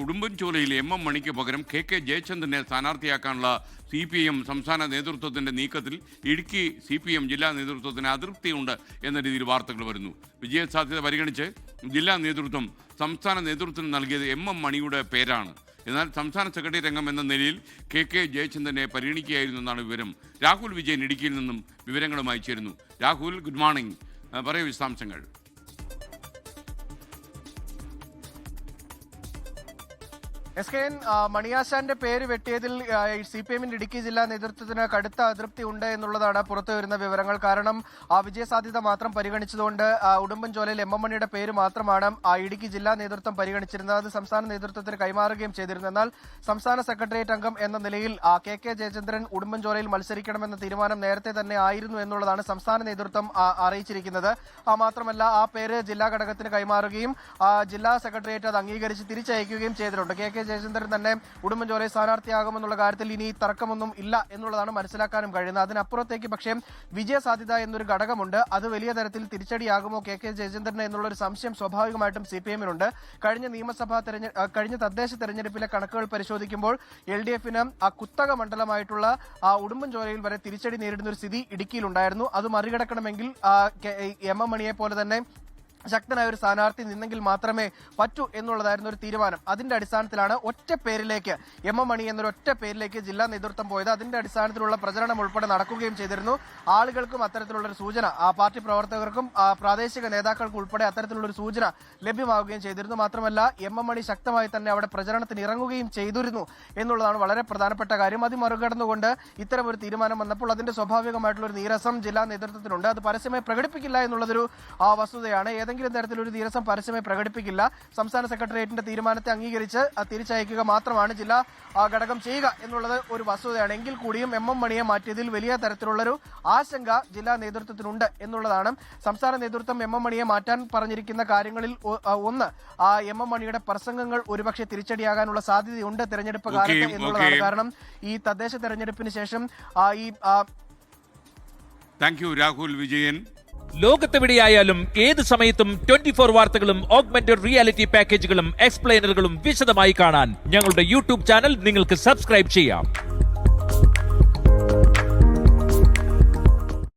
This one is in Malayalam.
ഉടുമ്പൻചോലയിൽ എം മണിക്ക് പകരം കെ ജയചന്ദ്രനെ സ്ഥാനാർത്ഥിയാക്കാനുള്ള CPM സംസ്ഥാന നേതൃത്വത്തിന്റെ നീക്കത്തിൽ ഇടുക്കി CPM ജില്ലാ നേതൃത്വത്തിന് അതൃപ്തിയുണ്ട് എന്ന രീതിയിൽ വാർത്തകൾ വരുന്നു. വിജയസാധ്യത പരിഗണിച്ച് ജില്ലാ നേതൃത്വം സംസ്ഥാന നേതൃത്വത്തിന് നൽകിയത് എം മണിയുടെ പേരാണ്. എന്നാൽ സംസ്ഥാന സെക്രട്ടറി അംഗം എന്ന നിലയിൽ കെ ജയചന്ദ്രനെ പരിഗണിക്കുകയായിരുന്നു എന്നാണ് വിവരം. രാഹുൽ വിജയൻ ഇടുക്കിയിൽ നിന്നും വിവരങ്ങളുമായി ചേരുന്നു. Rahul, good morning. പറയൂ വിശദാംശങ്ങൾ. SKN മണിയാശാന്റെ പേര് വെട്ടിയതിൽ CPM ഇടുക്കി ജില്ലാ നേതൃത്വത്തിന് കടുത്ത അതൃപ്തി ഉണ്ട് എന്നുള്ളതാണ് പുറത്തു വരുന്ന വിവരങ്ങൾ. കാരണം വിജയസാധ്യത മാത്രം പരിഗണിച്ചതുകൊണ്ട് ഉടുമ്പൻചോലയിൽ എം മണിയുടെ പേര് മാത്രമാണ് ഇടുക്കി ജില്ലാ നേതൃത്വം പരിഗണിച്ചിരുന്നത്. അത് സംസ്ഥാന നേതൃത്വത്തിന് കൈമാറുകയും ചെയ്തിരുന്നു. എന്നാൽ സംസ്ഥാന സെക്രട്ടേറിയറ്റ് അംഗം എന്ന നിലയിൽ കെ ജയചന്ദ്രൻ ഉടുമ്പൻചോലയിൽ മത്സരിക്കണമെന്ന തീരുമാനം നേരത്തെ തന്നെ ആയിരുന്നു എന്നുള്ളതാണ് സംസ്ഥാന നേതൃത്വം അറിയിച്ചിരിക്കുന്നത്. മാത്രമല്ല ആ പേര് ജില്ലാ ഘടകത്തിന് കൈമാറുകയും ജില്ലാ സെക്രട്ടേറിയറ്റ് അത് അംഗീകരിച്ച് തിരിച്ചയക്കുകയും ചെയ്തിട്ടുണ്ട്. കെ ജയചന്ദ്രൻ തന്നെ ഉടുമ്പൻചോലയിൽ സ്ഥാനാർത്ഥിയാകുമെന്നുള്ള കാര്യത്തിൽ ഇനി തർക്കമൊന്നും ഇല്ല എന്നുള്ളതാണ് മനസ്സിലാക്കാനും കഴിയുന്നത്. അതിനപ്പുറത്തേക്ക് പക്ഷേ വിജയസാധ്യത എന്നൊരു ഘടകമുണ്ട്. അത് വലിയ തരത്തിൽ തിരിച്ചടിയാകുമോ കെ ജയചന്ദ്രന് എന്നുള്ളൊരു സംശയം സ്വാഭാവികമായിട്ടും CPM-നുണ്ട്. കഴിഞ്ഞ തദ്ദേശ തെരഞ്ഞെടുപ്പിലെ കണക്കുകൾ പരിശോധിക്കുമ്പോൾ LDF-ന് കുത്തക മണ്ഡലമായിട്ടുള്ള ഉടുമ്പൻചോലയിൽ വരെ തിരിച്ചടി നേരിടുന്ന ഒരു സ്ഥിതി ഇടുക്കിയിലുണ്ടായിരുന്നു. അത് മറികടക്കണമെങ്കിൽ എം മണിയെ പോലെ തന്നെ ശക്തനായ ഒരു സ്ഥാനാർത്ഥി നിന്നെങ്കിൽ മാത്രമേ പറ്റൂ എന്നുള്ളതായിരുന്നു ഒരു തീരുമാനം. അതിന്റെ അടിസ്ഥാനത്തിലാണ് ഒറ്റ പേരിലേക്ക് എം മണി എന്നൊരു ഒറ്റ പേരിലേക്ക് ജില്ലാ നേതൃത്വം പോയത്. അതിന്റെ അടിസ്ഥാനത്തിലുള്ള പ്രചരണം ഉൾപ്പെടെ നടക്കുകയും ചെയ്തിരുന്നു. ആളുകൾക്കും അത്തരത്തിലുള്ളൊരു സൂചന, പാർട്ടി പ്രവർത്തകർക്കും പ്രാദേശിക നേതാക്കൾക്കും ഉൾപ്പെടെ അത്തരത്തിലുള്ളൊരു സൂചന ലഭ്യമാവുകയും ചെയ്തിരുന്നു. മാത്രമല്ല എം മണി ശക്തമായി തന്നെ അവിടെ പ്രചരണത്തിന് ഇറങ്ങുകയും ചെയ്തിരുന്നു എന്നുള്ളതാണ് വളരെ പ്രധാനപ്പെട്ട കാര്യം. അത് മറികടന്നുകൊണ്ട് ഇത്തരമൊരു തീരുമാനം വന്നപ്പോൾ അതിന്റെ സ്വാഭാവികമായിട്ടുള്ള ഒരു നീരസം ജില്ലാ നേതൃത്വത്തിനുണ്ട്. അത് പരസ്യമായി പ്രകടിപ്പിക്കില്ല എന്നുള്ളതൊരു വസ്തുതയാണ്. ഏതെങ്കിലും തരത്തിലൊരു നീരസം പരസ്യമായി പ്രകടിപ്പിക്കില്ല. സംസ്ഥാന സെക്രട്ടേറിയറ്റിന്റെ തീരുമാനത്തെ അംഗീകരിച്ച് തിരിച്ചയക്കുക മാത്രമാണ് ജില്ലാ ഘടകം ചെയ്യുക എന്നുള്ളത് ഒരു വസ്തുതയാണ്. എങ്കിൽ കൂടിയും എം മണിയെ മാറ്റിയതിൽ വലിയ തരത്തിലുള്ളൊരു ആശങ്ക ജില്ലാ നേതൃത്വത്തിനുണ്ട് എന്നുള്ളതാണ്. സംസ്ഥാന നേതൃത്വം എം മണിയെ മാറ്റാൻ പറഞ്ഞിരിക്കുന്ന കാര്യങ്ങളിൽ ഒന്ന് എം മണിയുടെ പ്രസംഗങ്ങൾ ഒരുപക്ഷെ തിരിച്ചടിയാകാനുള്ള സാധ്യതയുണ്ട് തെരഞ്ഞെടുപ്പ് കാലത്ത് എന്നുള്ളതാണ്. കാരണം ഈ തദ്ദേശ തെരഞ്ഞെടുപ്പിന് ശേഷം താങ്ക് യു രാഹുൽ വിജയൻ. ലോകത്തെവിടെയായാലും ഏത് സമയത്തും 24 വാർത്തകളും ഓഗ്മെന്റഡ് റിയാലിറ്റി പാക്കേജുകളും എക്സ്പ്ലെയിനറുകളും വിശദമായി കാണാൻ ഞങ്ങളുടെ YouTube ചാനൽ നിങ്ങൾക്ക് സബ്സ്ക്രൈബ് ചെയ്യാം.